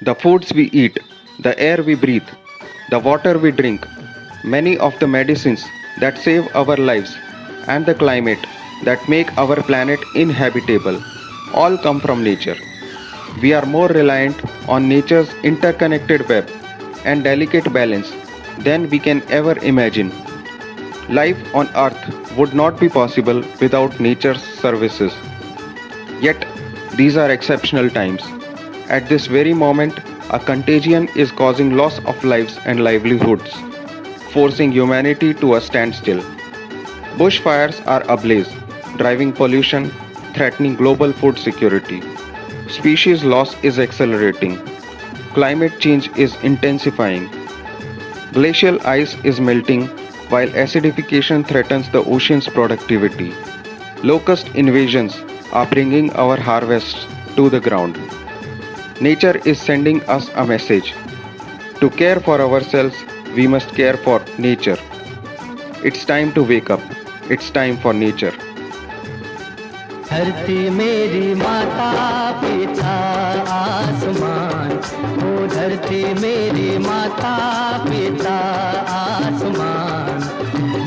The foods we eat, the air we breathe, the water we drink, many of the medicines that save our lives, and the climate that make our planet inhabitable all come from nature. We are more reliant on nature's interconnected web and delicate balance than we can ever imagine. Life on Earth would not be possible without nature's services. Yet, these are exceptional times. At this very moment, a contagion is causing loss of lives and livelihoods, forcing humanity to a standstill. Bushfires are ablaze, driving pollution, threatening global food security. Species loss is accelerating. Climate change is intensifying. Glacial ice is melting while acidification threatens the ocean's productivity. Locust invasions are bringing our harvests to the ground. Nature is sending us a message. To care for ourselves, we must care for nature. It's time to wake up. It's time for nature. धरती मेरी माता पिता आसमान, ओ धरती मेरी माता पिता आसमान,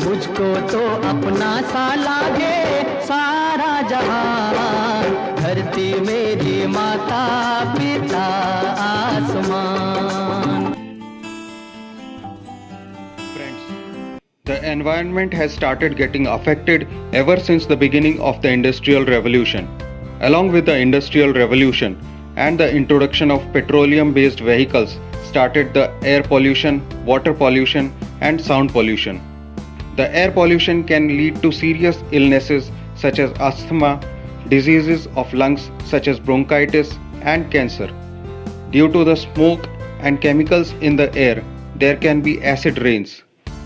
मुझको तो अपना सा लागे सारा जहान। धरती मेरी माता पिता आसमान। The environment has started getting affected ever since the beginning of the Industrial Revolution. Along with the Industrial Revolution and the introduction of petroleum-based vehicles started the air pollution, water pollution and sound pollution. The air pollution can lead to serious illnesses such as asthma, diseases of lungs such as bronchitis and cancer. Due to the smoke and chemicals in the air, there can be acid rains.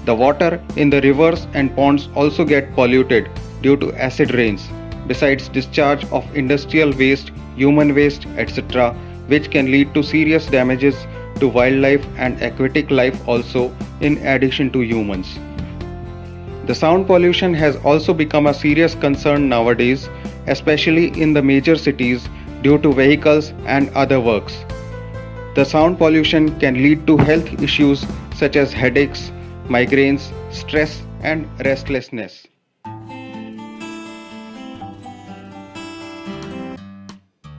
The water in the rivers and ponds also get polluted due to acid rains, besides discharge of industrial waste, human waste, etc., which can lead to serious damages to wildlife and aquatic life also in addition to humans. The sound pollution has also become a serious concern nowadays, especially in the major cities due to vehicles and other works. The sound pollution can lead to health issues such as headaches, migraines, stress and restlessness.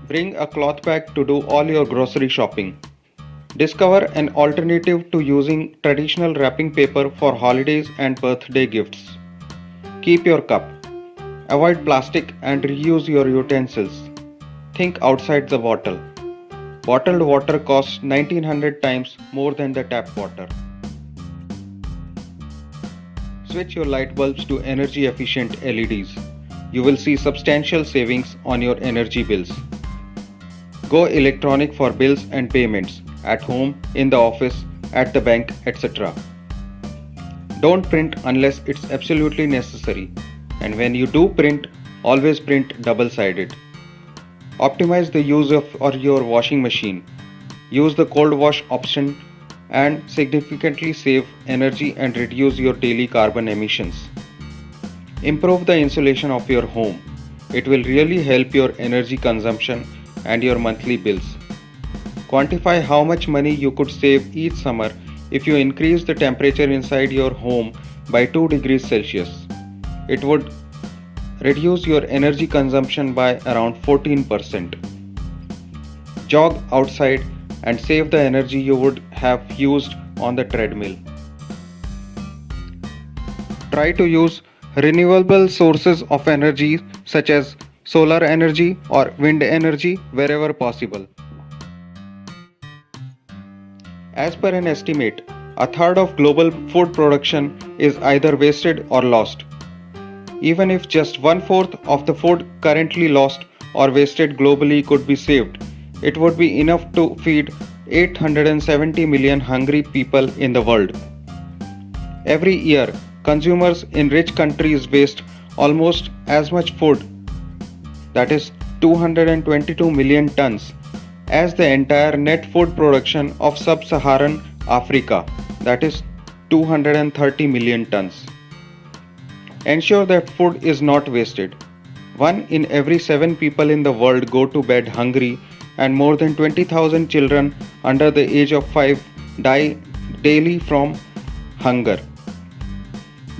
Bring a cloth bag to do all your grocery shopping. Discover an alternative to using traditional wrapping paper for holidays and birthday gifts. Keep your cup. Avoid plastic and reuse your utensils. Think outside the bottle. Bottled water costs 1900 times more than the tap water. Switch your light bulbs to energy efficient LEDs. You will see substantial savings on your energy bills. Go electronic for bills and payments at home, in the office, at the bank, etc. Don't print unless it's absolutely necessary, and when you do print, always print double-sided. Optimize the use of your washing machine. Use the cold wash option and significantly save energy and reduce your daily carbon emissions. Improve the insulation of your home. It will really help your energy consumption and your monthly bills. Quantify how much money you could save each summer if you increase the temperature inside your home by 2 degrees Celsius. It would reduce your energy consumption by around 14%. Jog outside and save the energy you would have used on the treadmill. Try to use renewable sources of energy such as solar energy or wind energy wherever possible. As per an estimate, a third of global food production is either wasted or lost. Even if just 1/4 of the food currently lost or wasted globally could be saved, it would be enough to feed 870 million hungry people in the world. Every year, consumers in rich countries waste almost as much food, that is 222 million tons, as the entire net food production of sub-Saharan Africa, that is 230 million tons. Ensure that food is not wasted. 1 in every 7 people in the world go to bed hungry and more than 20,000 children under the age of 5 die daily from hunger.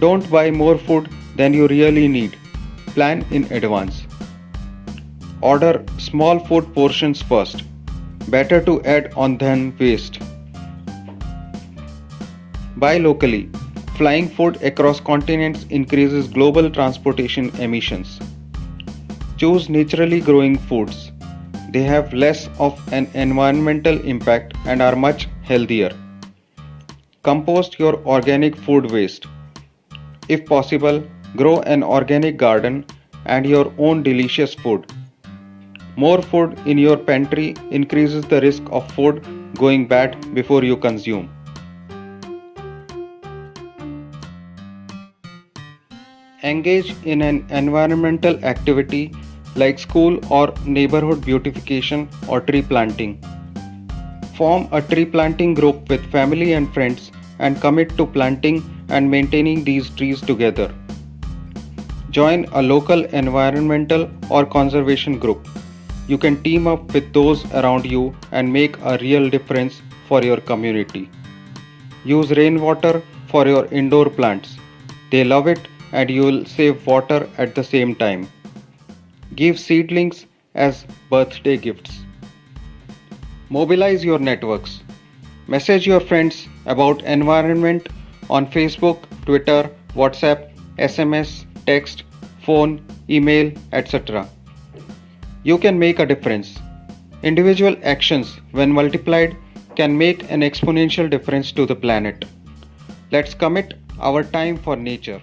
Don't buy more food than you really need. Plan in advance. Order small food portions first. Better to add on than waste. Buy locally. Flying food across continents increases global transportation emissions. Choose naturally growing foods. They have less of an environmental impact and are much healthier. Compost your organic food waste. If possible, grow an organic garden and your own delicious food. More food in your pantry increases the risk of food going bad before you consume. Engage in an environmental activity like school or neighborhood beautification or tree planting. Form a tree planting group with family and friends and commit to planting and maintaining these trees together. Join a local environmental or conservation group. You can team up with those around you and make a real difference for your community. Use rainwater for your indoor plants. They love it and you will save water at the same time. Give seedlings as birthday gifts. Mobilize your networks. Message your friends about environment on Facebook, Twitter, WhatsApp, SMS, text, phone, email, etc. You can make a difference. Individual actions, when multiplied, can make an exponential difference to the planet. Let's commit our time for nature.